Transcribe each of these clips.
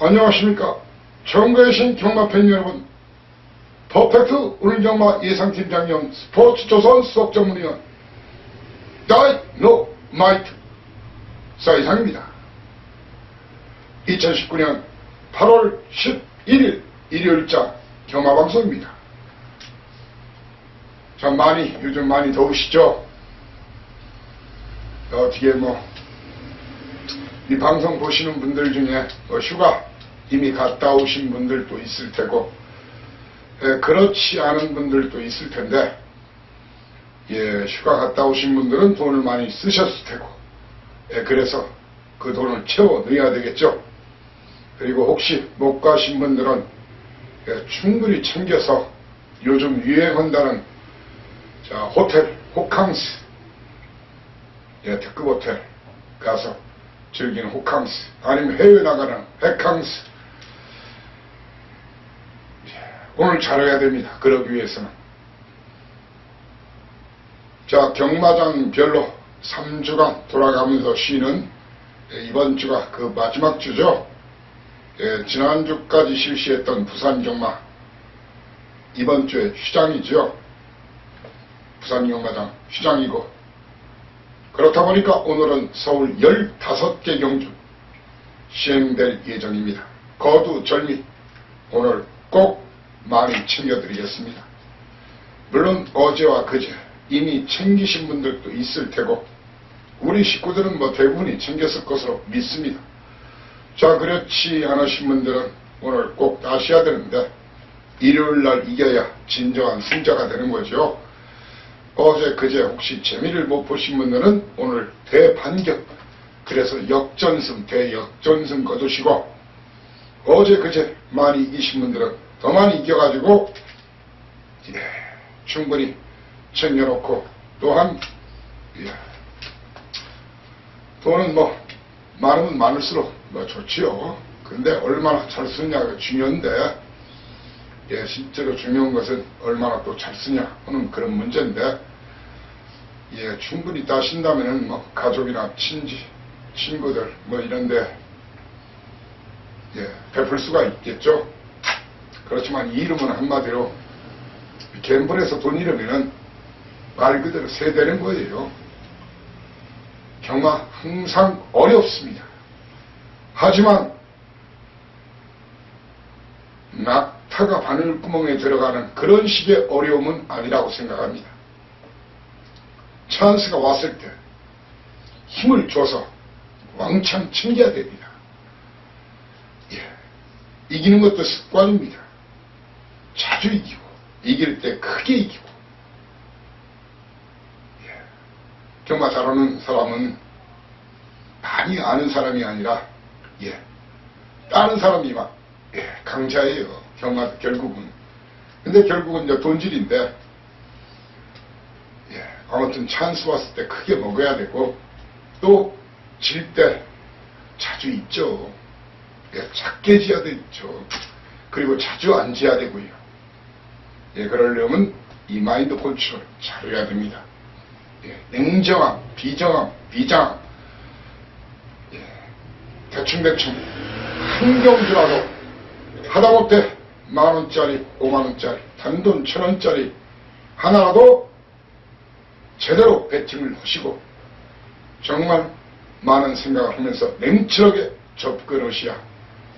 안녕하십니까. 전국에 계신 경마팬 여러분, 퍼펙트 오늘경마 예상팀장님 스포츠조선 수석전문위원 다이노마이트 사이상입니다. 2019년 8월 11일 일요일자 경마방송입니다. 참 요즘 많이 더우시죠? 어떻게 이 방송 보시는 분들 중에 휴가 이미 갔다 오신 분들도 있을 테고, 그렇지 않은 분들도 있을 텐데, 휴가 갔다 오신 분들은 돈을 많이 쓰셨을 테고, 그래서 그 돈을 채워 넣어야 되겠죠. 그리고 혹시 못 가신 분들은 충분히 챙겨서 요즘 유행한다는 호텔, 호캉스, 특급 호텔 가서 즐기는 호캉스, 아니면 해외 나가는 백캉스, 오늘 잘해야 됩니다. 그러기 위해서는. 경마장별로 3주간 돌아가면서 쉬는 이번 주가 그 마지막 주죠. 지난주까지 실시했던 부산 경마, 이번 주에 휴장이죠. 부산 경마장 휴장이고, 그렇다 보니까 오늘은 서울 15개 경주 시행될 예정입니다. 거두절미 오늘 꼭 많이 챙겨드리겠습니다. 물론 어제와 그제 이미 챙기신 분들도 있을 테고, 우리 식구들은 대부분이 챙겼을 것으로 믿습니다. 그렇지 않으신 분들은 오늘 꼭 따셔야 되는데, 일요일날 이겨야 진정한 승자가 되는 거죠. 어제 그제 혹시 재미를 못 보신 분들은 오늘 대반격, 그래서 역전승, 대역전승 거두시고, 어제 그제 많이 이기신 분들은 더 많이 이겨가지고 충분히 챙겨놓고, 또한 돈은 많으면 많을수록 좋지요. 근데 얼마나 잘 쓰냐가 중요한데, 실제로 중요한 것은 얼마나 또 잘 쓰냐 하는 그런 문제인데, 충분히 따신다면은 가족이나 친구들 이런데 베풀 수가 있겠죠. 그렇지만 이 이름은 한마디로 갬블에서 돈 잃으면은 말 그대로 세대는 거예요. 경마 항상 어렵습니다. 하지만 낙타가 바늘구멍에 들어가는 그런 식의 어려움은 아니라고 생각합니다. 찬스가 왔을 때 힘을 줘서 왕창 챙겨야 됩니다. 이기는 것도 습관입니다. 자주 이기고, 이길 때 크게 이기고. 경마 잘하는 사람은 많이 아는 사람이 아니라 다른 사람이 강자예요. 경마 결국은. 근데 결국은 이제 돈질인데, 아무튼 찬스 왔을 때 크게 먹어야 되고, 또 질 때 자주 있죠. 작게 지어야 되죠. 그리고 자주 안 지어야 되고요. 그러려면 이 마인드 컨트롤 잘 해야 됩니다. 냉정함, 비정함, 비장함, 대충대충 한 경주라도 하다못해 10,000원짜리, 50,000원짜리, 단돈 1,000원짜리 하나라도 제대로 배팅을 하시고, 정말 많은 생각을 하면서 냉철하게 접근하셔야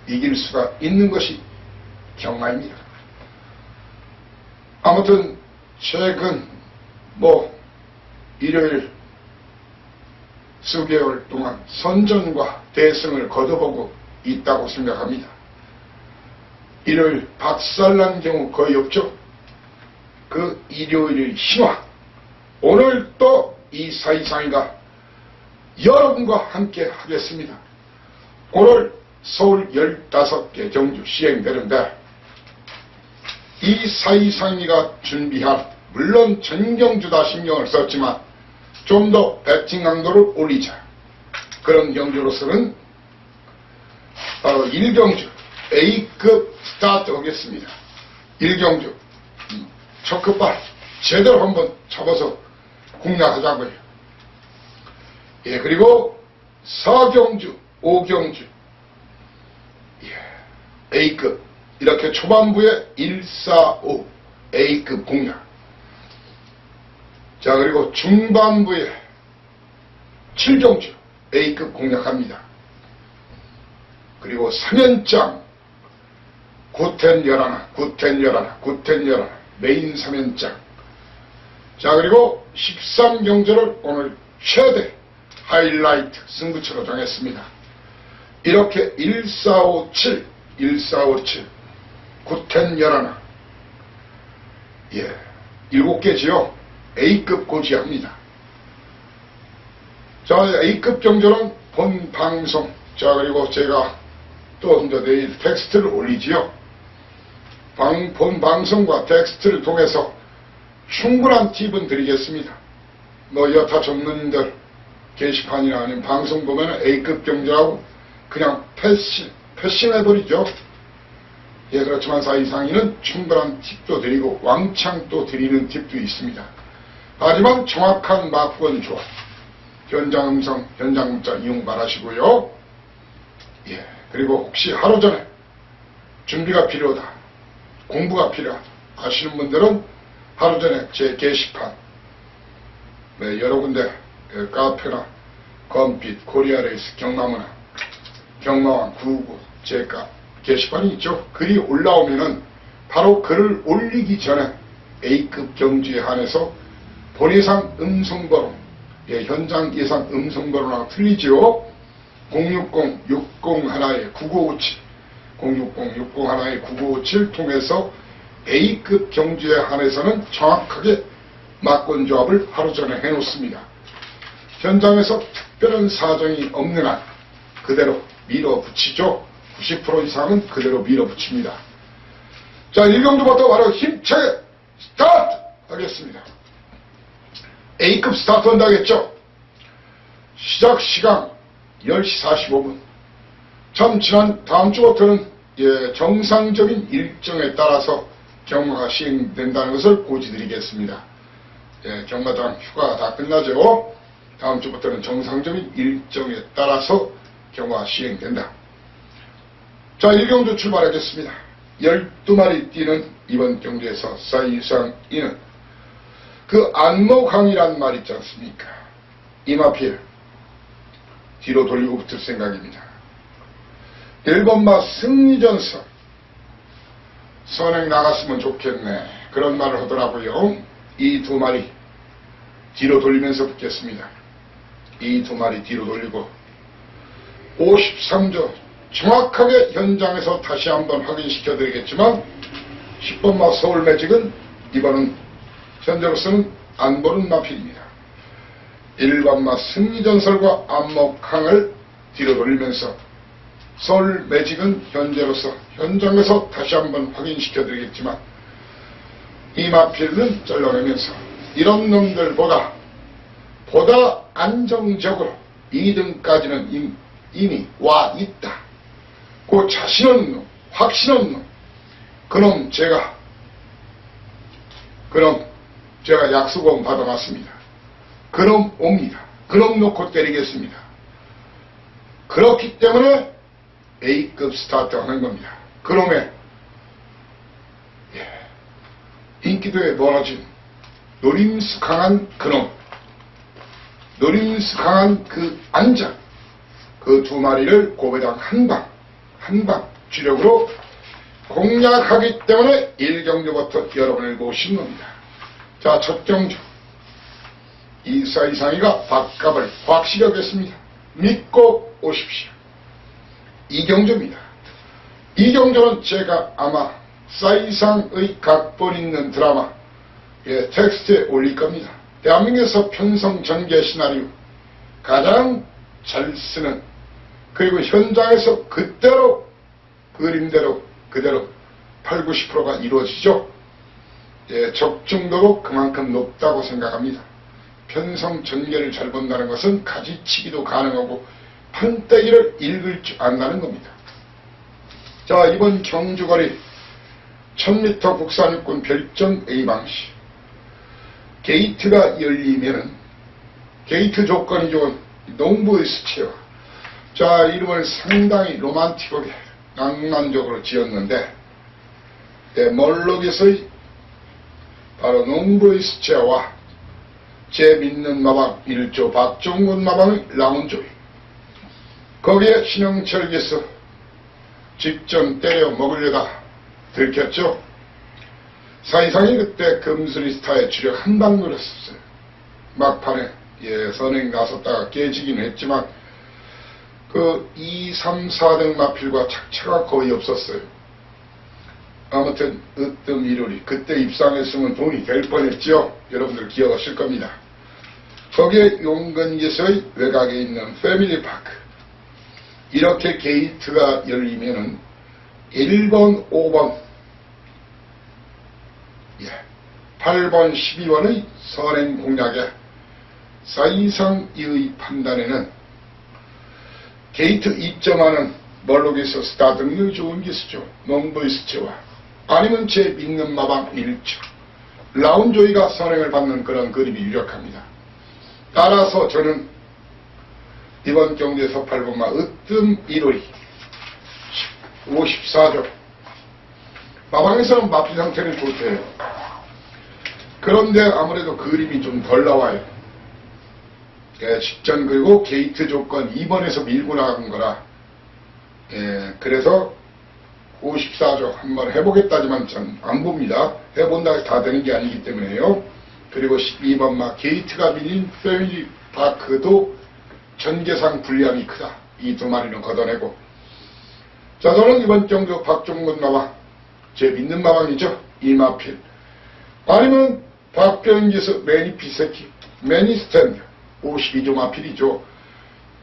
이길 수가 있는 것이 경마입니다. 아무튼 최근 일요일 수개월 동안 선전과 대승을 거둬보고 있다고 생각합니다. 일요일 박살난 경우 거의 없죠. 그 일요일의 신화, 오늘 또 이 사이상이가 여러분과 함께 하겠습니다. 오늘 서울 15개 경주 시행되는데, 이 사이상이가 준비한, 물론 전경주 다 신경을 썼지만 좀 더 배팅 강도를 올리자, 그런 경주로서는 바로 1경주 A급 스타트 하겠습니다. 1경주 첫 끝발 제대로 한번 잡아서 공략하자고요. 그리고 4경주, 5경주 A급, 이렇게 초반부에 145 A급 공략. 자, 그리고 중반부에 7경주 A급 공략합니다. 그리고 3연장 구텐11, 메인 3연장. 자, 그리고 13경주를 오늘 최대 하이라이트 승부처로 정했습니다. 이렇게 1457, 구텐11, 7개지요. A급 고지합니다. 자, A급 경주는 본 방송, 자, 그리고 제가 또 이제 내일 텍스트를 올리지요. 본 방송과 텍스트를 통해서 충분한 팁은 드리겠습니다. 뭐 여타 전문들 게시판이나 아니면 방송 보면 A급 경주라고 그냥 패싱해버리죠. 예, 그렇지만 사이상인은 충분한 팁도 드리고 왕창 또 드리는 팁도 있습니다. 하지만 정확한 마크원 조합, 현장 음성, 현장 문자 이용 바라시고요. 예, 그리고 혹시 하루 전에 준비가 필요하다, 공부가 필요하다 하시는 분들은 하루 전에 제 게시판, 여러 군데 카페나 건빛, 코리아레이스, 경마문화, 경마왕 999 제가 게시판이 있죠. 글이 올라오면은 바로 글을 올리기 전에 A급 경주에 한해서 본예상 음성번호, 현장 예상 음성번호랑 틀리죠. 060-601-9957, 060-601-9957 통해서 A급 경주에 한해서는 정확하게 막권조합을 하루 전에 해놓습니다. 현장에서 특별한 사정이 없는 한 그대로 밀어붙이죠. 90% 이상은 그대로 밀어붙입니다. 자, 1경주부터 바로 힘차게 스타트 하겠습니다. A급 스타트 한다겠죠. 시작 시간 10시 45분. 참 지난 다음 주부터는 정상적인 일정에 따라서 경마가 시행된다는 것을 고지드리겠습니다. 경마장 휴가가 다 끝나죠. 다음 주부터는 정상적인 일정에 따라서 경마가 시행된다. 자, 1경주 출발하겠습니다. 12마리 뛰는 이번 경주에서 사이상이는 그 안목항이란 말 있지 않습니까? 이마필 뒤로 돌리고 붙을 생각입니다. 1번마 승리전선, 선행 나갔으면 좋겠네, 그런 말을 하더라고요. 이 2마리 뒤로 돌리면서 붙겠습니다. 이 2마리 뒤로 돌리고 53조 정확하게 현장에서 다시 한번 확인시켜 드리겠지만 10번마 서울매직은 이번은 현재로서는 안 보는 마필입니다. 1번마 승리전설과 안목항을 뒤로 돌리면서 서울매직은 현재로서 현장에서 다시 한번 확인시켜 드리겠지만 이 마필은 잘라내면서 이런 놈들보다 안정적으로 2등까지는 이미 와 있다. 그 자신 없는 놈, 확신 없는 놈, 그놈 제가 약속은 받아놨습니다. 그놈 옵니다. 그놈 놓고 때리겠습니다. 그렇기 때문에 A급 스타트 하는 겁니다. 그놈의 인기도에 멀어진 노림수 강한 그놈, 노림수 강한 그 안장, 그 2마리를 고배당 한방 주력으로 공략하기 때문에 1경주부터 여러분을 모신 겁니다. 자, 첫 경주 이사이상이가 밥값을 확실히 하겠습니다. 믿고 오십시오. 2경주입니다. 2경주는 제가 아마 사이상의 각본 있는 드라마 텍스트에 올릴 겁니다. 대한민국에서 편성 전개 시나리오 가장 잘 쓰는, 그리고 현장에서 그대로 그림대로 그대로 80, 90%가 이루어지죠. 적중도도 그만큼 높다고 생각합니다. 편성 전개를 잘 본다는 것은 가지치기도 가능하고 판때기를 읽을 줄 안다는 겁니다. 자, 이번 경주거리 1000m 국산 육군 별점 A방시, 게이트가 열리면은 게이트 조건이 좋은 농부의 수채화. 자, 이름을 상당히 로man틱하게 낭만적으로 지었는데 멀록에서의 바로 농부의 수채화와 제 믿는 마방 1조 박종근 마방의 라운조이 거기에 신영철께서 직전 때려 먹으려다 들켰죠. 사이상이 그때 금수리스타에 주력 한방 노렸었어요. 막판에 선행 나섰다가 깨지긴 했지만 그 2, 3, 4등 마필과 착차가 거의 없었어요. 아무튼 으뜸 이루리 그때 입상했으면 돈이 될 뻔했지요. 여러분들 기억하실 겁니다. 거기에 용근에서의 외곽에 있는 패밀리파크 이렇게 게이트가 열리면은 1번, 5번, 8번, 12번의 선행 공략에 사이상의 판단에는 게이트 입점하는 멀록에서 스타트 능력이 좋은 기수죠. 농부의 수채화 아니면 제 믿는 마방 1조 라운조이가 선행을 받는 그런 그림이 유력합니다. 따라서 저는 이번 경기에서 8번마 으뜸 1호리 54조 마방에서는 마필 상태는 좋대요. 그런데 아무래도 그림이 좀 덜 나와요. 직전 그리고 게이트 조건 2번에서 밀고 나간 거라 그래서 54조 한번 해보겠다지만 전 안 봅니다. 해본다 해서 다 되는 게 아니기 때문에요. 그리고 12번 막 게이트가 밀린 패밀리 파크도 전개상 불리함이 크다. 이 두 마리는 걷어내고 자 저는 이번 경주 박종근 마방 제 믿는 마방이죠. 이마필 아니면 박병기에서 매니피세키 매니스탠드 52조 마필이죠.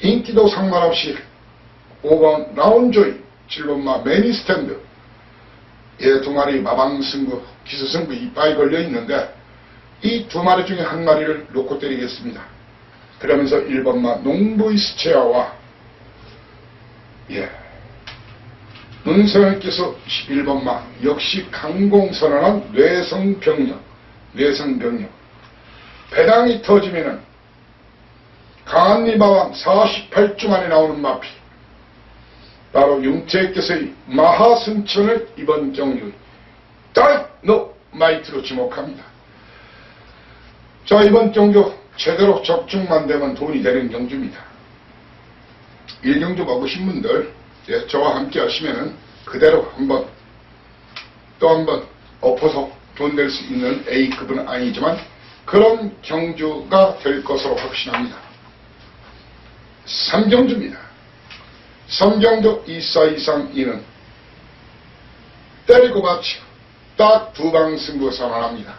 인기도 상관없이 5번 라운조이 7번마 매니스탠드 두 마리 마방승부 기수승부 이빠이 걸려있는데 이 두 마리 중에 한 마리를 놓고 때리겠습니다. 그러면서 1번마 농부의 수채화와 문선현께서 11번마 역시 강공선언한 뇌성병력 배당이 터지면은 강한리마왕 48주 만에 나오는 마필 바로 융태께서의 마하승천을 이번 경기 다이너마이트로 지목합니다. 자 이번 경주 제대로 적중만 되면 돈이 되는 경주입니다. 1경주 먹으신 분들 저와 함께 하시면은 그대로 한번 또 한번 엎어서 돈 될 수 있는 A급은 아니지만 그런 경주가 될 것으로 확신합니다. 3경주입니다. 3경주 2사 이상 2는 때리고 받치고 딱 두 방 승부 선언합니다.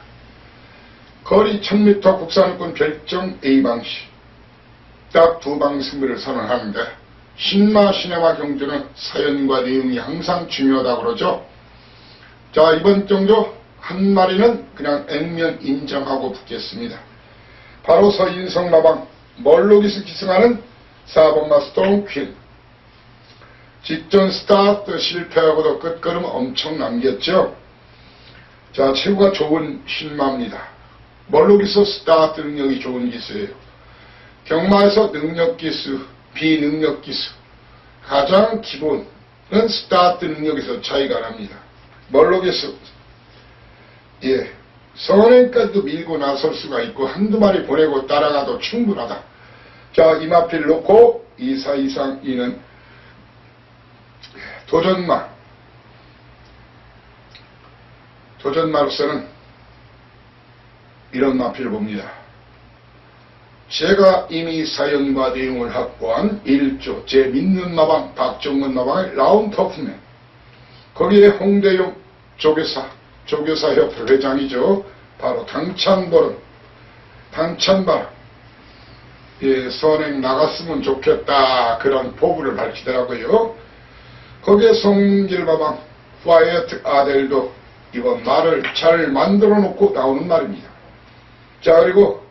거리 1000m 국산권 별정 A방식 딱 두 방 승부를 선언하는데 신마 시네마 경주는 사연과 내용이 항상 중요하다고 그러죠. 자 이번 경주 한 마리는 그냥 액면 인정하고 붙겠습니다. 바로 서인성 마방 멀록에서 기승하는 4번마 스톤 퀸 직전 스타트 실패하고도 끝걸음 엄청 남겼죠. 자 체구가 좋은 신마입니다. 멀록에서 스타트 능력이 좋은 기수예요. 경마에서 능력기수 비능력기수 가장 기본은 스타트 능력에서 차이가 납니다. 멀록에서 선행까지도 밀고 나설 수가 있고 한두 마리 보내고 따라가도 충분하다. 자 이마필 놓고 2사 이상 2는 도전마로서는 이런 마필을 봅니다. 제가 이미 사연과 내용을 확보한 1조 제 믿는 마방 박종근 마방의 라운터프맨 거기에 홍대용 조교사협회 회장이죠. 바로 당찬바람 선행 나갔으면 좋겠다 그런 포부를 밝히더라고요. 거기에 송길마방 파이어트 아델도 이번 말을 잘 만들어 놓고 나오는 말입니다. 자 그리고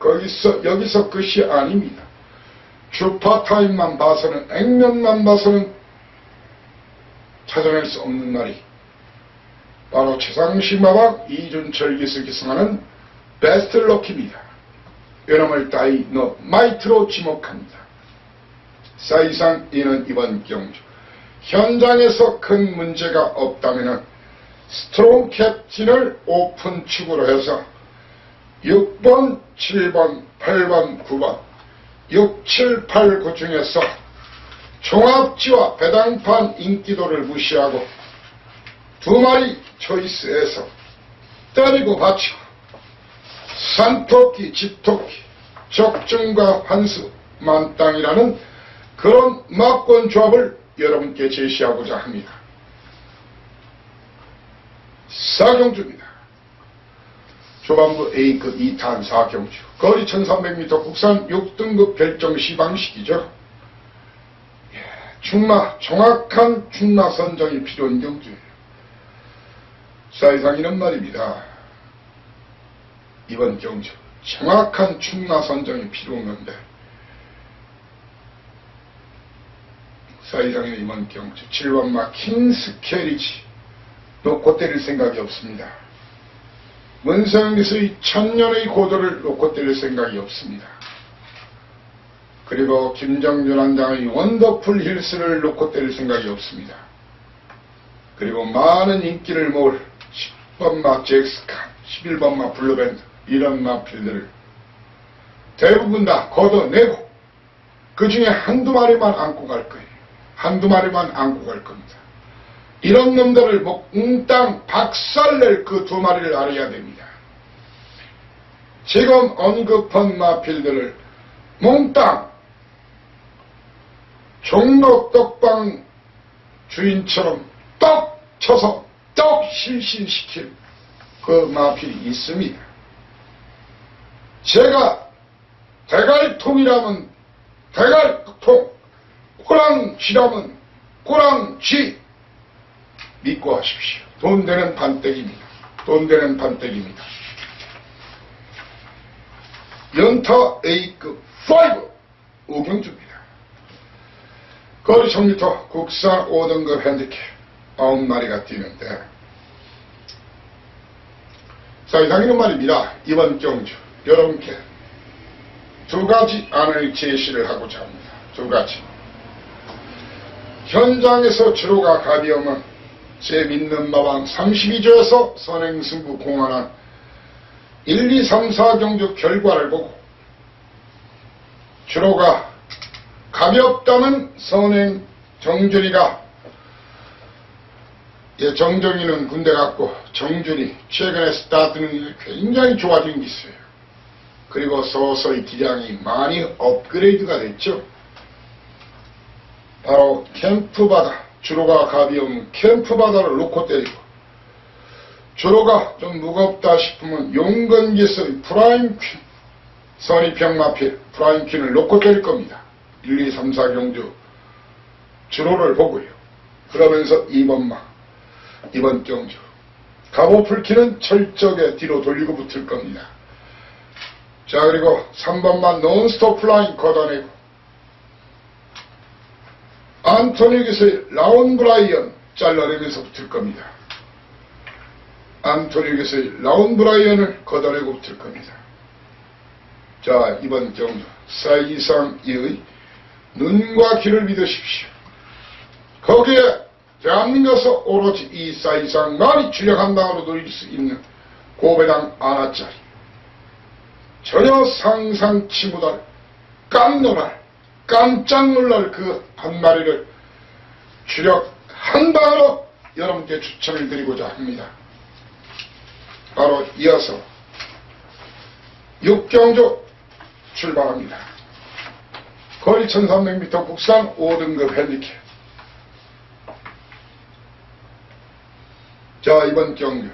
여기서 끝이 아닙니다. 주파타임만 봐서는 액면만 봐서는 찾아낼 수 없는 말이 바로 최상식 마방 이준철 기수 기승하는 베스트 럭키입니다. 요놈을 다이너마이트로 지목합니다. 사이상 이는 이번 경주 현장에서 큰 문제가 없다면 스트롱 캡틴을 오픈 축으로 해서 6번, 7번, 8번, 9번 6, 7, 8, 9 중에서 종합지와 배당판 인기도를 무시하고 두 마리 초이스에서 때리고 받치고 산토끼, 집토끼, 적중과 환수, 만땅이라는 그런 막권 조합을 여러분께 제시하고자 합니다. 4경주입니다. 조반부 A급 2탄 4경주. 거리 1300m 국산 6등급 결정 시방식이죠. 정확한 충마 선정이 필요한 경주예요. 사이상 이런 말입니다. 이번 경주 정확한 충마 선정이 필요한 건데 사이상의 이번 경주 7번마 킹스캐리지 놓고 때릴 생각이 없습니다. 문성기수의 천년의 고도를 놓고 때릴 생각이 없습니다. 그리고 김정준 한장의 원더풀 힐스를 놓고 때릴 생각이 없습니다. 그리고 많은 인기를 모을 10번마 잭스칸, 11번마 블루밴드 이런 마필들을 대부분 다 걷어내고 그 중에 한두 마리만 안고 갈 거예요. 한두 마리만 안고 갈 겁니다. 이런 놈들을 몽땅 박살낼 그 두 마리를 알아야 됩니다. 지금 언급한 마필들을 몽땅 종로 떡방 주인처럼 떡 쳐서 떡 실신시킬 그 마필이 있습니다. 제가 대갈통이라면 대갈통, 꼬랑쥐라면 꼬랑쥐 믿고 하십시오. 돈 되는 판때기입니다. 돈 되는 판때기입니다. 연타 A급 5 5경주입니다. 거리 1000m 국산 5등급 핸디캡 9마리가 뛰는데 자, 이상이는 말입니다. 이번 경주 여러분께 두 가지 안을 제시를 하고자 합니다. 두 가지. 현장에서 주로가 가벼우면 제 믿는 마방 32조에서 선행승부 공헌한 1, 2, 3, 4경주 결과를 보고 주로가 가볍다는 선행 정준이가 정정이는 군대 갔고 정준이 최근에 스타트는 굉장히 좋아진 게 있어요. 그리고 서서히 기량이 많이 업그레이드가 됐죠. 바로 캠프바다, 주로가 가벼운 캠프바다를 놓고 때리고 주로가 좀 무겁다 싶으면 용건기에서의 프라임퀸, 선의평마필 프라임퀸을 놓고 때릴 겁니다. 1, 2, 3, 4경주 주로를 보고요. 그러면서 2번마, 이번 경주 갑오풀키는 철저하게 뒤로 돌리고 붙을 겁니다. 자, 그리고 3번마 논스톱 플라잉 걷어내고 안토니에게서의 라운 브라이언 잘라내면서 붙을 겁니다. 안토니에게서의 라운 브라이언을 걷어내고 붙을 겁니다. 자, 이번 경주 사이상의 눈과 귀를 믿으십시오. 거기에 대한민국에서 오로지 이 사이상만이 주력한당으로 누릴 수 있는 고배당 아나짜리 전혀 상상치 못할 깜짝 놀랄 그 한 마리를 주력한당으로 여러분께 추천을 드리고자 합니다. 바로 이어서 6경주 출발합니다. 거리 1300m 국산 5등급 핸디캡. 자, 이번 경주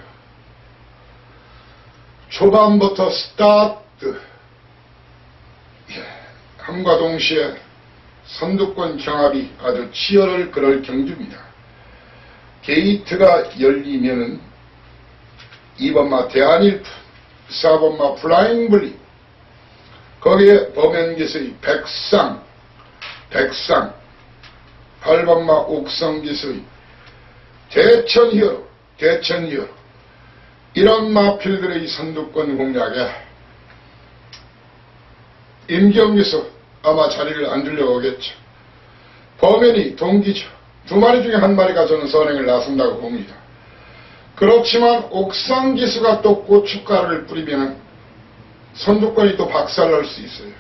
초반부터 스타트 함과 동시에 선두권 경합이 아주 치열을 그럴 경주입니다. 게이트가 열리면은 2번마 대한일프, 4번마 플라잉블리, 거기에 범현기수의 백상, 8번마 옥성기수의 대천히어로, 이런 마필들의 선두권 공략에 임경기수 아마 자리를 안 주려고 오겠죠. 범현이 동기죠. 두 마리 중에 한 마리가 저는 선행을 나선다고 봅니다. 그렇지만 옥상 기수가 또 고춧가루를 뿌리면 선두권이 또 박살날 수 있어요.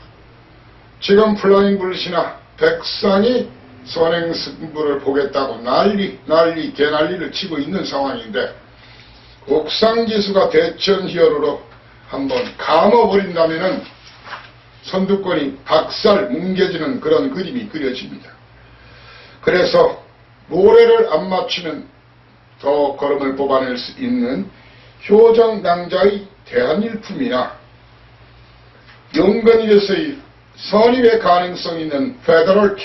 지금 플라잉 블릿이나 백상이 선행 승부를 보겠다고 개난리를 치고 있는 상황인데, 옥상 기수가 대천 히어로로 한번 감아버린다면은 선두권이 뭉개지는 그런 그림이 그려집니다. 그래서 모래를 안 맞추면 더 걸음을 뽑아낼 수 있는 효정낭자의 대한일품이나 용건일에서의 선입의 가능성 있는 페더럴캐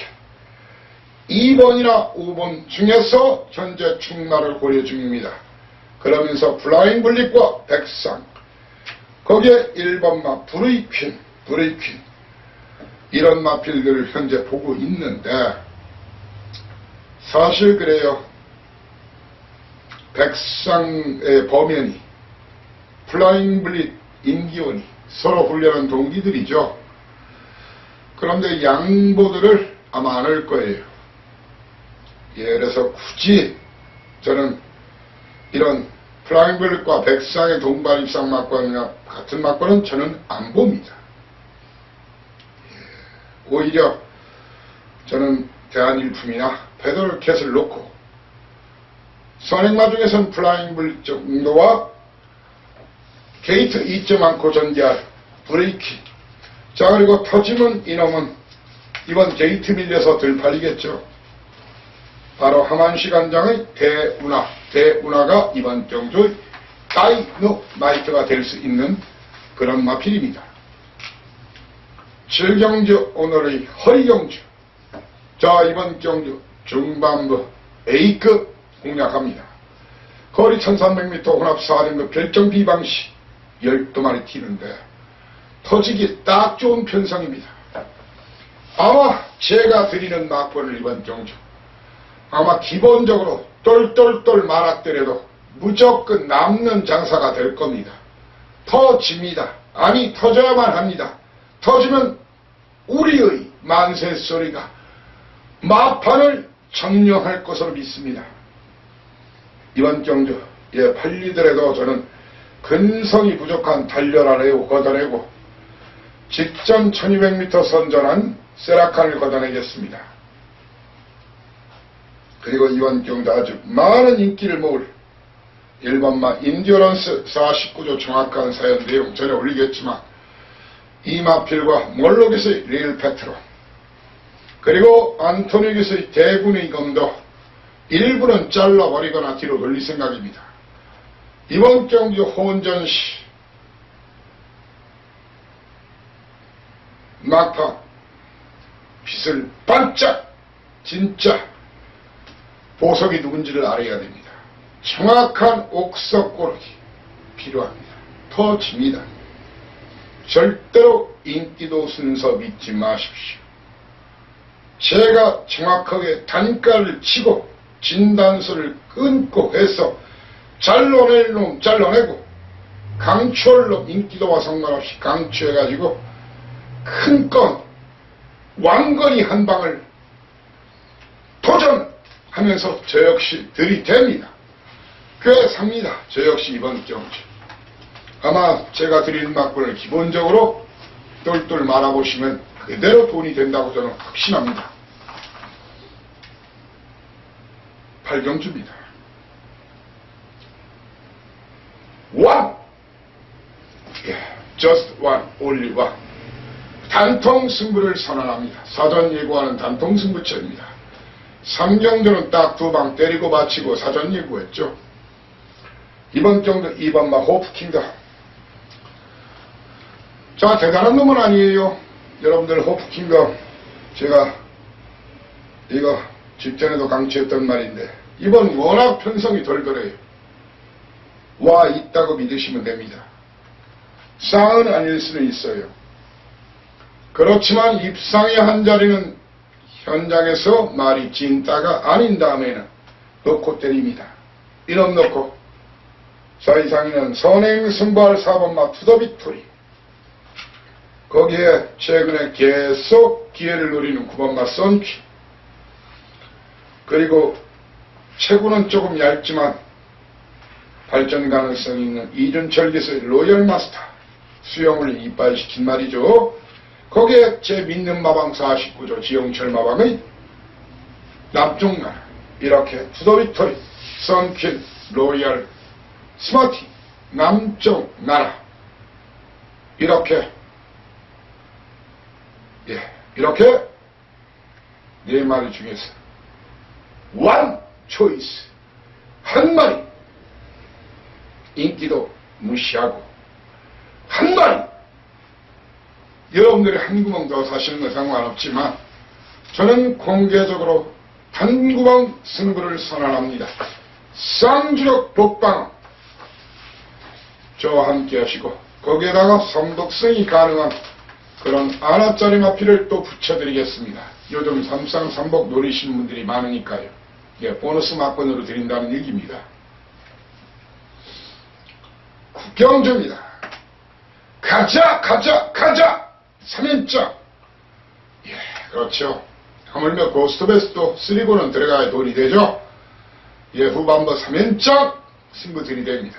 2번이나 5번 중에서 현재 출마를 고려 중입니다. 그러면서 플라잉 블릿과 백상, 거기에 1번마 브레이퀸 이런 마필들을 현재 보고 있는데, 사실 그래요. 백상의 범연이 플라잉 블릿 임기원이 서로 훈련한 동기들이죠. 그런데 양보들을 아마 안 할 거예요. 그래서 굳이 저는 이런 플라잉 블릿과 백상의 동반 입상 막권이나 같은 막권은 저는 안 봅니다. 오히려 저는 대한일품이나 페더럴캣을 놓고 선행마 중에서는 플라잉 블릿 정도와 게이트 2.1코 전개할 브레이킹, 자 그리고 터지면 이놈은 이번 게이트 밀려서 들팔리겠죠. 바로 하만시 관장의 대운하가 이번 경주의 다이너마이트가 될 수 있는 그런 마필입니다. 7경주 오늘의 허리경주, 자 이번 경주 중반부 A급 공략합니다. 거리 1300m 혼합 4등급 결정 비방시 12마리 튀는데 터지기 딱 좋은 편성입니다. 아마 제가 드리는 막번을 이번 경주 아마 기본적으로 똘똘똘 말았더라도 무조건 남는 장사가 될 겁니다. 터집니다. 아니 터져야만 합니다. 터지면 우리의 만세 소리가 마판을 점령할 것으로 믿습니다. 이번 경주 팔리더라도 저는 근성이 부족한 달려라내고 걷어내고 직전 1200m 선전한 세라칸을 걷어내겠습니다. 그리고 이번 경주 아주 많은 인기를 모을 1번마 인디어런스 49조 정확한 사연 내용 전에 올리겠지만 이 마필과 몰록에서의 리일 페트로, 그리고 안토닉에서의 대군의 검도 일부는 잘라버리거나 뒤로 돌릴 생각입니다. 이번 경주 혼전시 막판 빛을 반짝 진짜 보석이 누군지를 알아야 됩니다. 정확한 옥석 고르기 필요합니다. 터집니다. 절대로 인기도 순서 믿지 마십시오. 제가 정확하게 단가를 치고 진단서를 끊고 해서 잘라낼 놈 잘라내고 강추할 놈 인기도와 상관없이 강추해가지고 큰 건 왕건이 한 방을 도전하면서 저 역시 들이댑니다. 꽤 삽니다. 저 역시 이번 경주 아마 제가 드리는 막군을 기본적으로 똘똘 말아보시면 그대로 돈이 된다고 저는 확신합니다. 8경주입니다. one, just one, only one. 단통 승부를 선언합니다. 사전 예고하는 단통 승부처입니다. 3경주는 딱 두 방 때리고 마치고 사전 예고했죠. 이번 경주 2번마 호프킹더. 자, 대단한 놈은 아니에요. 여러분들 호프킹더 제가 이거 직전에도 강추했던 말인데 이번 워낙 편성이 덜덜해요. 와 있다고 믿으시면 됩니다. 쌍은 아닐 수는 있어요. 그렇지만 입상의 한 자리는 현장에서 말이 진따가 아닌 다음에는 넣고 때립니다. 이놈 넣고 자 이상에는 선행 승부할 4번마 투더빅토리, 거기에 최근에 계속 기회를 노리는 9번마 선퀴, 그리고 체구는 조금 얇지만 발전 가능성이 있는 이준철 기수의 로열 마스터 수영을 이빨시킨 말이죠. 거기에 제 믿는 마방 49조 지영철 마방의 남쪽나라 이렇게 투더빅토리 선퀸 로열 스마티 남쪽나라 이렇게 이렇게 네 마리 중에서 원 초이스 한 마리 인기도 무시하고 한 마리 여러분들이 한 구멍 더 사시는 건 상관없지만 저는 공개적으로 한 구멍 승부를 선언합니다. 쌍주력 복방 저와 함께 하시고 거기에다가 선독성이 가능한 그런 아나짜리 마피를 또 붙여드리겠습니다. 요즘 삼상삼복 노리시는 분들이 많으니까요. 보너스 막건으로 드린다는 얘기입니다. 국경주입니다. 가자 3연장 그렇죠. 하물며 고스트베스트도 3고는 들어가야 돈이 되죠. 후반부 3연장 승부 들이댑니다.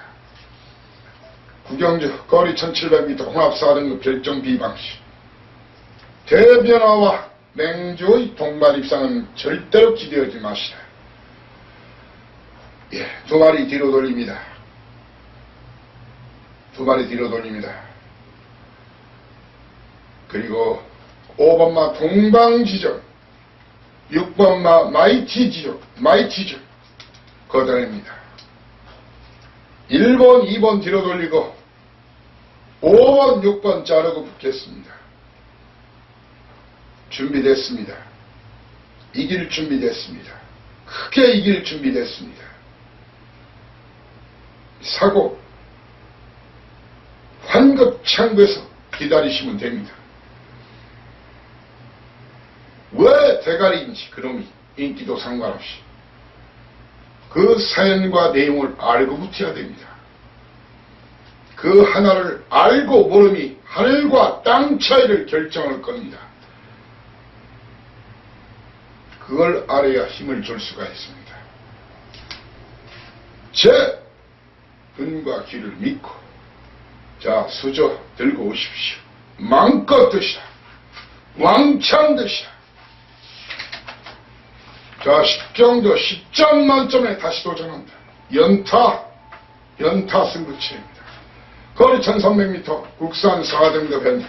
국경주 거리 1700m 홍합 4등급 별정 B방식 대변화와 맹주의 동반 입상은 절대로 기대하지 마시라. 두 마리 뒤로 돌립니다. 그리고 5번마 동방지점 6번마 마이티지점 걷어냅니다. 1번 2번 뒤로 돌리고 5번 6번 자르고 붙겠습니다. 준비됐습니다. 이길 준비됐습니다. 크게 이길 준비됐습니다. 사고 환급창구에서 기다리시면 됩니다. 왜 대가리인지 그놈이 인기도 상관없이 그 사연과 내용을 알고 붙여야 됩니다. 그 하나를 알고 모름이 하늘과 땅 차이를 결정할 겁니다. 그걸 알아야 힘을 줄 수가 있습니다. 제 눈과 귀를 믿고 자 수저 들고 오십시오. 마음껏 드시라. 왕창 드시라. 자 10경도 10점 만점에 다시 도전한다. 연타 승부처입니다. 거리 1300m 국산 4등급 현직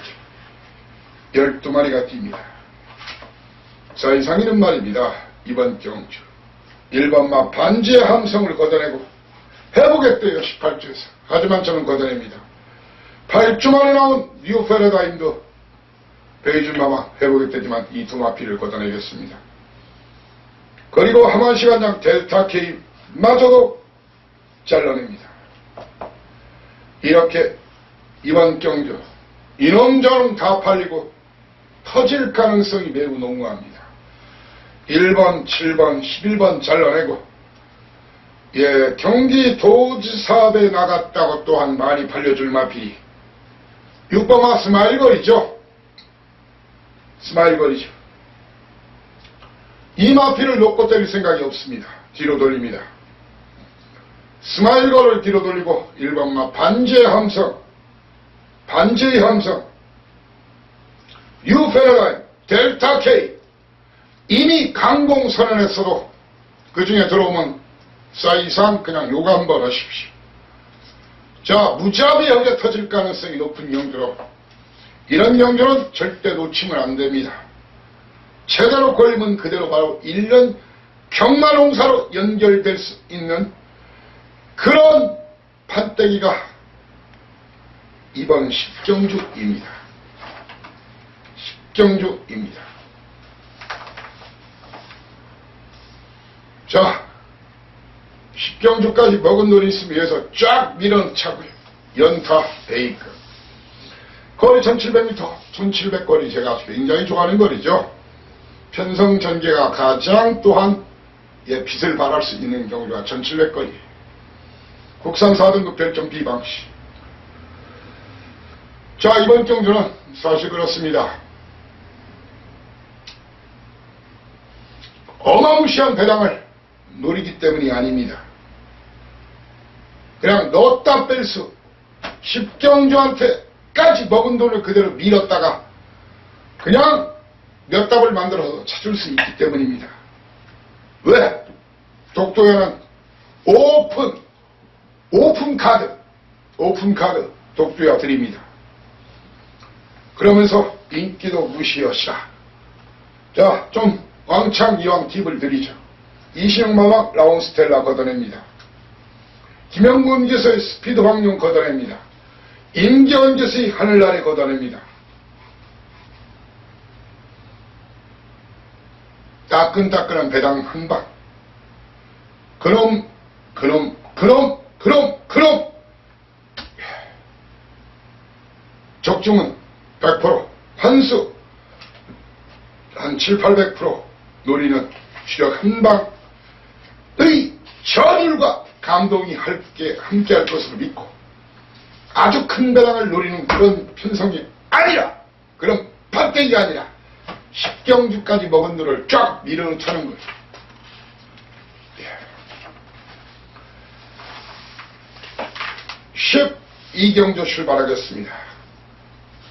12마리가 뜁니다. 자 이상이는 말입니다. 이번 경주 1번마 반지의 함성을 걷어내고 해보겠대요. 18주에서. 하지만 저는 걷어냅니다. 8주 만에 나온 뉴 패러다임도 베이준마마 해보겠다지만 이 두 마피를 걷어내겠습니다. 그리고 하만시간장 델타 K 마저도 잘라냅니다. 이렇게 이번 경주 이놈저놈 다 팔리고 터질 가능성이 매우 농후합니다. 1번, 7번, 11번 잘라내고 경기도지사업에 나갔다고 또한 많이 팔려줄 마필이 6번마 스마일거리죠. 이 마필을 놓고 때릴 생각이 없습니다. 뒤로 돌립니다. 스마일거를 뒤로 돌리고 1번마 반지의 함성 뉴 패러다임 델타 K 이미 강공 선언했어도 그 중에 들어오면 사이상 그냥 욕 한번 하십시오. 자 무자비 하게 터질 가능성이 높은 경주로 이런 경주는 절대 놓치면 안 됩니다. 제대로 걸리면 그대로 바로 1년 경마농사로 연결될 수 있는 그런 판때기가 이번 10경주입니다. 자 10경주까지 먹은 돈이 있으면 위해서 쫙 밀어차고요. 연타 베이크 거리 1700m 1700거리 제가 굉장히 좋아하는 거리죠. 편성전개가 가장 또한 빛을 발할 수 있는 경주가 1700거리 국산 4등급 별정 B방식. 자 이번 경주는 사실 그렇습니다. 어마무시한 배당을 노리기 때문이 아닙니다. 그냥 넣었다 뺄수 십경주한테까지 먹은 돈을 그대로 밀었다가 그냥 몇 답을 만들어서 찾을 수 있기 때문입니다. 왜? 독도에는 오픈 카드 독도야 드립니다. 그러면서 인기도 무시여시라. 자, 좀 왕창 이왕 팁을 드리죠. 이신영마마 라온스텔라 걷어냅니다. 김영문 교수의 스피드 황룡 걷어냅니다. 임기원 교수의 하늘나래 걷어냅니다. 따끈따끈한 배당 한방. 그럼 적중은 100%, 환수 한 700~800% 노리는 주력 한방의 전율과 감동이 함께할 것으로 믿고 아주 큰 배당을 노리는 그런 편성이 아니라, 그런 팥대기가 아니라 십경주까지 먹은 노를 쫙 밀어넣자는 거예요. 예. 12경주 출발하겠습니다.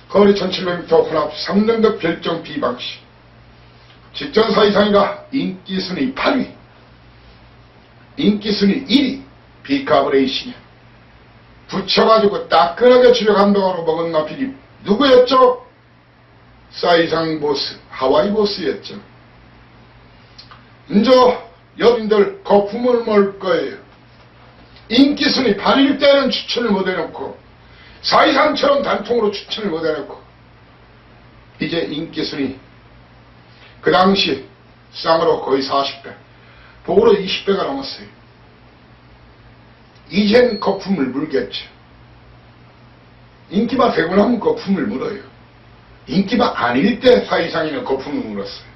거리 1700m 혼합 3등급 별정 B방식. 직전 4위상위가 인기순위 8위, 인기순위 1위 비카브레이시냐. 붙여가지고 따끈하게 주력 한동안으로 먹은 마필이 누구였죠? 4위상 보스, 하와이 보스였죠. 이제 여러분들 거품을 먹을 거예요. 인기순위 8일 때는 추천을 못 해놓고 4위상처럼 단통으로 추천을 못 해놓고 이제 인기순위 그 당시 쌍으로 거의 40배, 복으로 20배가 넘었어요. 이젠 거품을 물겠죠. 인기가 되고 나면 거품을 물어요. 인기가 아닐 때 4위상이면 거품을 물었어요.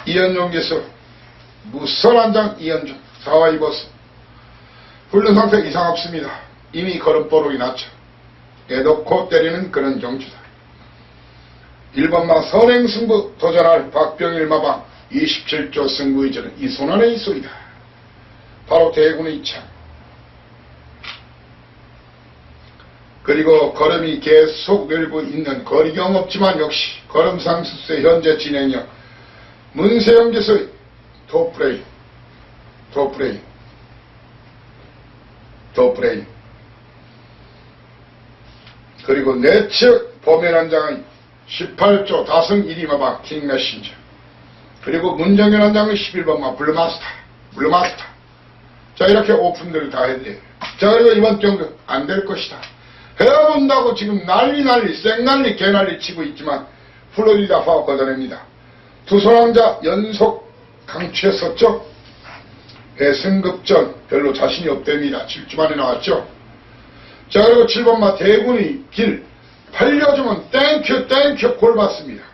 이현종 교수 무설한장 이현종 4와 2버스 훈련 상태 이상 없습니다. 이미 걸음보록이 났죠. 애놓고 때리는 그런 경주다. 1번마 선행승부 도전할 박병일 마방 27조 승부의전은 이 손안에 있소이다. 바로 대군의 창. 그리고 걸음이 계속 열고 있는 거리경 없지만 역시 걸음상수세 현재 진행형 문세영 교수의 도프레임 그리고 내측 범현한장의 18조 다승 1위마방 킹메신저, 그리고 문정현 한장의 11번마 블루마스터. 자, 이렇게 오픈들을 다 했대요. 자, 그리고 이번 경기 안 될 것이다. 해본다고 지금 생난리 개난리 치고 있지만 플로리다 파워 걷어냅니다. 두 소랑자 연속 강추했었죠. 승급전 별로 자신이 없답니다. 7주만에 나왔죠. 자, 그리고 7번마 대군의 길 팔려주면 땡큐 골 받습니다.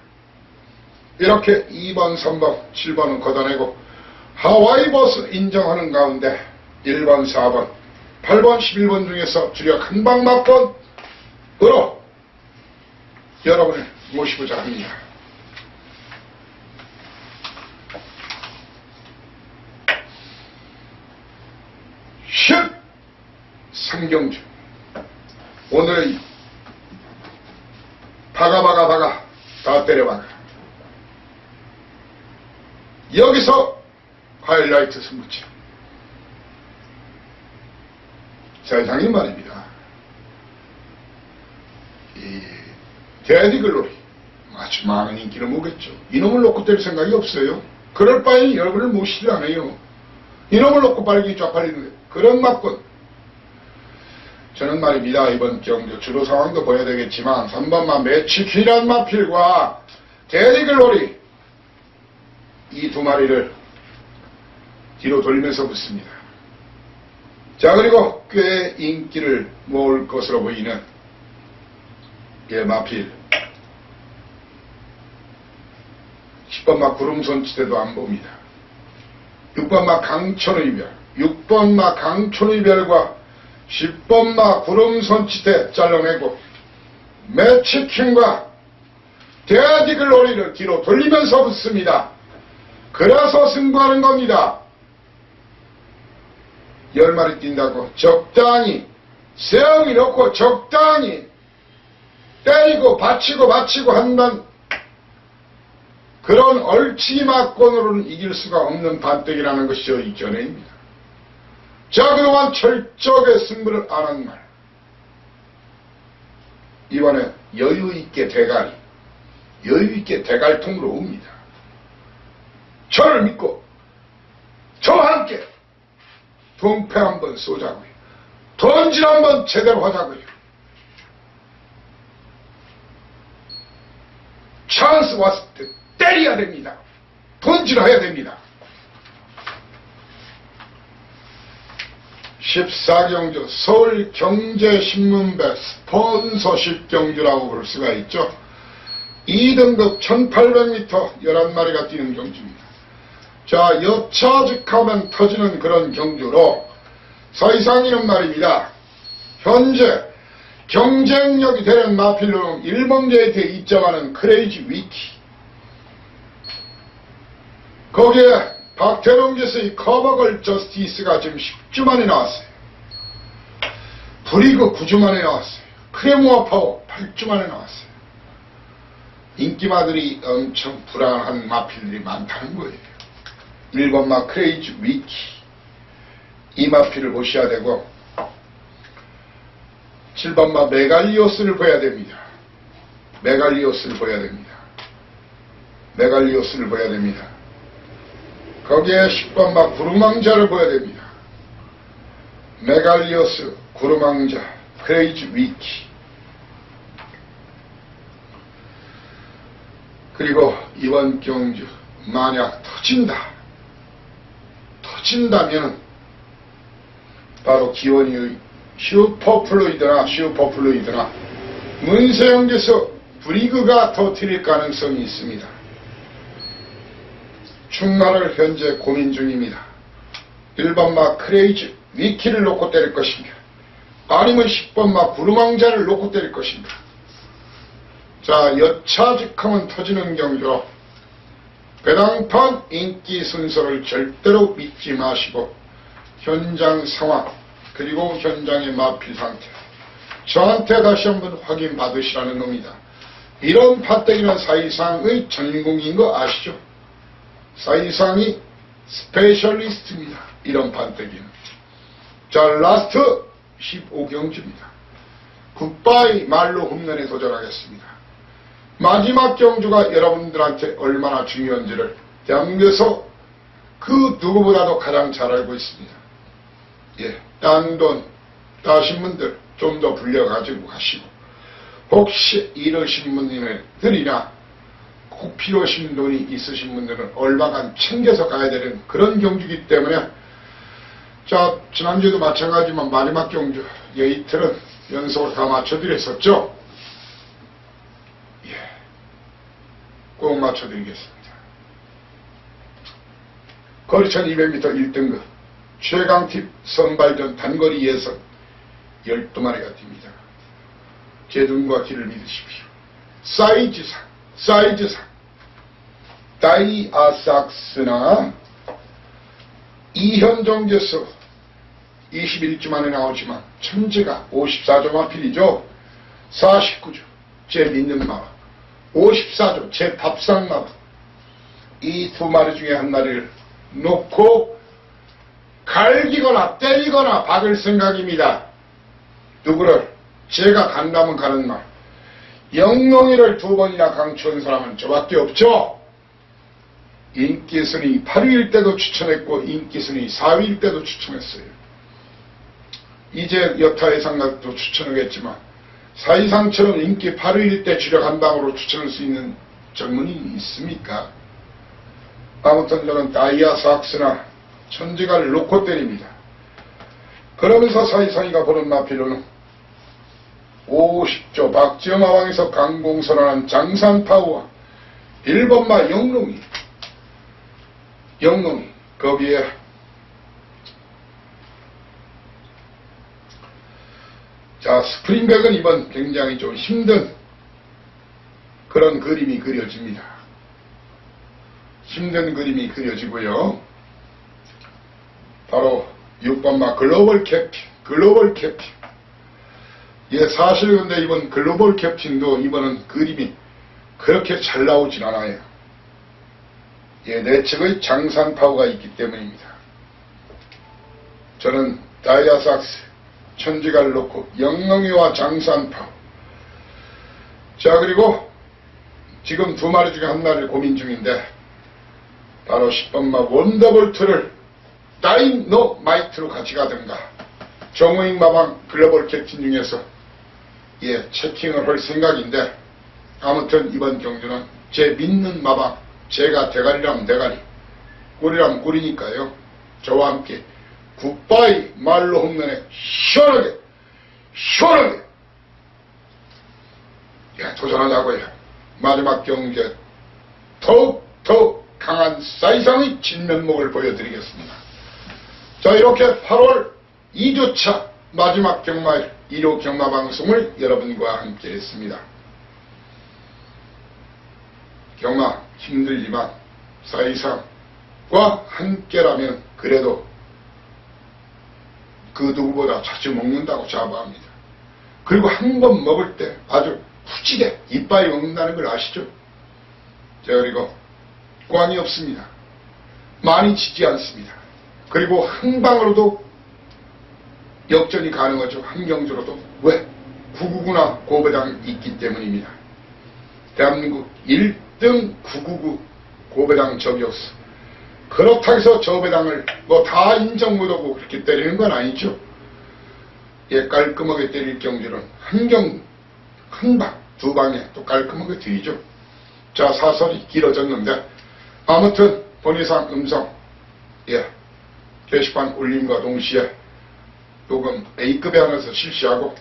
이렇게 2번, 3번, 7번은 걷어내고 하와이 버스 인정하는 가운데 1번, 4번, 8번, 11번 중에서 주력 한방막번으로 여러분을 모시고자 합니다. 상경주 오늘의 박아 다 때려박아. 여기서 하이라이트 승부처. 세상이 말입니다. 이 데디글로리 아주 많은 인기를 모겠죠. 이놈을 놓고 때릴 생각이 없어요. 그럴 바에 여러분을 모시지 않아요. 이놈을 놓고 빨리 좌팔리는 그런 막권. 저는 말입니다. 이번 경주 주로 상황도 보여야 되겠지만 3번만 매치퀴란 마필과 데디글로리 이 두 마리를 뒤로 돌리면서 붙습니다. 자, 그리고 꽤 인기를 모을 것으로 보이는 마필 10번마 구름손치대도 안 봅니다. 6번마 강천의별과 10번마 구름손치대 잘라내고 매치킹과 데디글로리를 뒤로 돌리면서 붙습니다. 그래서 승부하는 겁니다. 10마리 뛴다고 적당히 세영이 놓고 적당히 때리고 받치고 한단 그런 얼치기 막권으로는 이길 수가 없는 반대기라는 것이 저희 견해입니다. 자, 그동안 철저하게 승부를 안 한 말, 이번에 여유있게 대갈통으로 옵니다. 저를 믿고 저와 함께 동패 한번 쏘자고요. 던질 한번 제대로 하자고요. 찬스 왔을 때 때려야 됩니다. 던질해야 됩니다. 14경주 서울경제신문배 스폰서십 경주라고 부를 수가 있죠. 2등급 1800m 11마리가 뛰는 경주입니다. 자, 여차직하면 터지는 그런 경주로 사이상이는 말입니다. 현재 경쟁력이 되는 마필로는 일본게이트에 입점하는 크레이지 위키, 거기에 박태동 교수의 커버걸 저스티스가 지금 10주 만에 나왔어요. 브리그 9주 만에 나왔어요. 크레모아 파워 8주 만에 나왔어요. 인기마들이 엄청 불안한 마필들이 많다는 거예요. 1번마 크레이지 위키, 이 마필을 보셔야 되고 7번마 메갈리오스를 봐야 됩니다. 메갈리오스를 봐야 됩니다. 거기에 10번마 구루망자를 봐야 됩니다. 메갈리오스, 구루망자, 크레이지 위키. 그리고 이번 경주 만약 터진다면 바로 기원이의 슈퍼플루이드나 문세영 교수 브리그가 터뜨릴 가능성이 있습니다. 충나를 현재 고민 중입니다. 1번마 크레이지 위키를 놓고 때릴 것인가, 아니면 10번마 구루망자를 놓고 때릴 것인가. 자, 여차직하면 터지는 경주로 배당판 인기 순서를 절대로 믿지 마시고 현장 상황 그리고 현장의 마필 상태 저한테 다시 한번 확인 받으시라는 겁니다. 이런 판때기는 사이상의 전공인 거 아시죠? 사이상이 스페셜리스트입니다. 이런 판때기는. 자, 라스트 15경주입니다. 굿바이 말로 홈런에 도전하겠습니다. 마지막 경주가 여러분들한테 얼마나 중요한지를 대한민국에서 그 누구보다도 가장 잘 알고 있습니다. 예, 딴 돈 따신 분들 좀 더 불려가지고 가시고, 혹시 이러신 분들이나 꼭 필요하신 돈이 있으신 분들은 얼마간 챙겨서 가야 되는 그런 경주이기 때문에, 자, 지난주에도 마찬가지지만 마지막 경주 이틀은 연속으로 다 맞춰드렸었죠. 예, 꼭 맞춰드리겠습니다. 거리 1200m 1등급 최강팁 선발전 단거리 예선 12마리가 뜁니다. 제 눈과 귀를 믿으십시오. 사이즈상 다이아삭스나 이현정 교수 21주 만에 나오지만 천재가 54조 마필이죠. 49조 제 믿는 마음, 54조 제 밥상 마음, 이 두 마리 중에 한 마리를 놓고 갈기거나 때리거나 박을 생각입니다. 누구를? 제가 간다면 가는 말. 영롱이를 2번이나 강추한 사람은 저밖에 없죠. 인기순위 8위일 때도 추천했고 인기순위 4위일 때도 추천했어요. 이제 여타 예상각도 추천하겠지만 사이상처럼 인기 8위일 때 주력 한 방으로 추천할 수 있는 전문이 있습니까? 아무튼 저는 다이아삭스나 천지가를 놓고 때립니다. 그러면서 사이상이가 보는 마필로는 50조 박지엄마왕에서 강공선언한 장산타우와 1번마 영롱이 거기에 자, 스프링백은 이번 굉장히 좀 힘든 그런 그림이 그려집니다. 힘든 그림이 그려지고요. 바로 6번마 글로벌 캠핑. 예, 사실 근데 이번 글로벌 캠핑도 이번은 그림이 그렇게 잘 나오진 않아요. 예, 내측의 장산파워가 있기 때문입니다. 저는 다이아삭스, 천지갈 놓고 영롱이와 장산파워. 자, 그리고 지금 두 마리 중에 한 마리를 고민 중인데 바로 10번마 원더볼트를 다이너마이트로 같이 가든가 정우익 마방 글로벌 캡틴 중에서 예, 채팅을 할 생각인데 아무튼 이번 경주는 제 믿는 마방, 제가 대가리라면 대가리, 꿀이라면 꿀이니까요. 저와 함께 굿바이 말로 홈런에 시원하게 예, 도전하자고요. 마지막 경주에 더욱 강한 사이상의 진면목을 보여드리겠습니다. 자, 이렇게 8월 2주차 마지막 경마일 1호 경마방송을 여러분과 함께 했습니다. 경마 힘들지만 사이상과 함께라면 그래도 그 누구보다 자주 먹는다고 자부합니다. 그리고 한 번 먹을 때 아주 후지게 이빨이 먹는다는 걸 아시죠? 자, 그리고 꽝이 없습니다. 많이 지지 않습니다. 그리고 한 방으로도 역전이 가능하죠. 한 경주로도. 왜? 999나 고배당이 있기 때문입니다. 대한민국 1등 999 고배당 저격수. 그렇다고 해서 저 배당을 뭐 다 인정 못하고 그렇게 때리는 건 아니죠. 예, 깔끔하게 때릴 경주는 한 방, 두 방에 또 깔끔하게 드리죠. 자, 사설이 길어졌는데 아무튼 본의상 음성 예, 게시판 올림과 동시에 요금 A급에 하면서 실시하고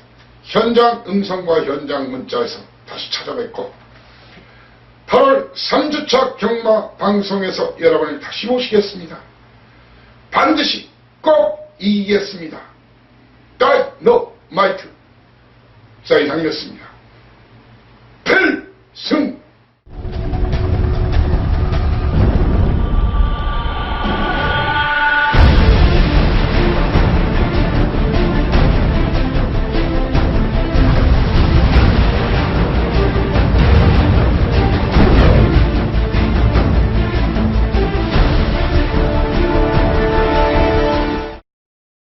현장 음성과 현장 문자에서 다시 찾아뵙고 8월 3주차 경마 방송에서 여러분을 다시 모시겠습니다. 반드시 꼭 이기겠습니다. 다이너마이트 사이상이었습니다.